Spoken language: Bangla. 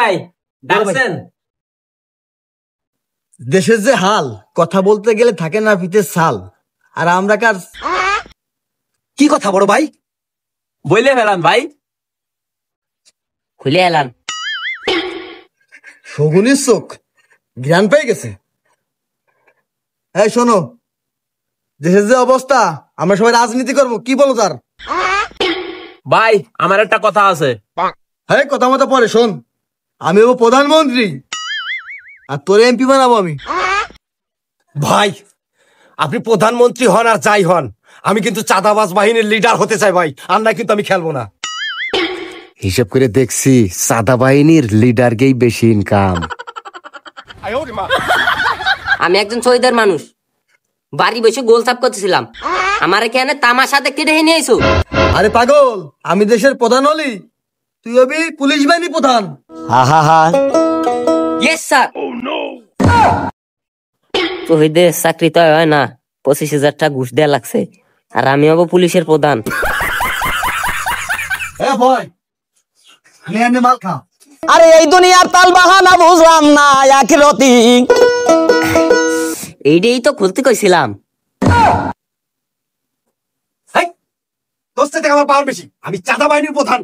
ভাই ডাকছেন? দেশের যে হাল, কথা বলতে গেলে থাকে না পিঠের ছাল। আর আমরা কার কি কথা বড় ভাই? বইলে ফেলান ভাই। খুলে এলাম। শগুনির চোখ জ্ঞান পেয়ে গেছে। এই শোনো, দেশের যে অবস্থা, আমরা সবাই রাজনীতি করব, কি বলো তার? ভাই আমার একটা কথা আছে। হ্যাঁ, কথা মতো পরে শোন। আমি হবো প্রধানমন্ত্রী আর তোর এমপি বানাবো আমি। ভাই আপনি প্রধানমন্ত্রী হন আর যাই হন, আমি কিন্তু চাঁদাবাজ বাহিনীর লিডার হতে চাই ভাই, আর না কিন্তু আমি খেলবো না। হিসাব করে দেখছি চাঁদা বাহিনীর লিডারকেই বেশি ইনকাম। আমি একজন শহীদের মানুষ, বাড়ি বসে গোল সাপ করতেছিলাম, আমার এখানে তামাশা দেখতে ডেকে নিয়ে আইছো। আরে পাগল, আমি দেশের প্রধান হলি, তুই হবি পুলিশ বাহিনী প্রধান। Yes sir. শহীদের চাকরি তো হয় না, 25,000 টাকা ঘুষ দেয়া লাগছে, আর আমি হবো পুলিশের প্রধান। মাল খা। আরে এই দুনিয়ার তাল বাহানা বুঝলাম না আখিরাতি। এইটাই তো খুলতে কইছিলাম। তোর সাথে আমার পাওয়ার বেশি, আমি চাঁদা বাহিনীর প্রধান।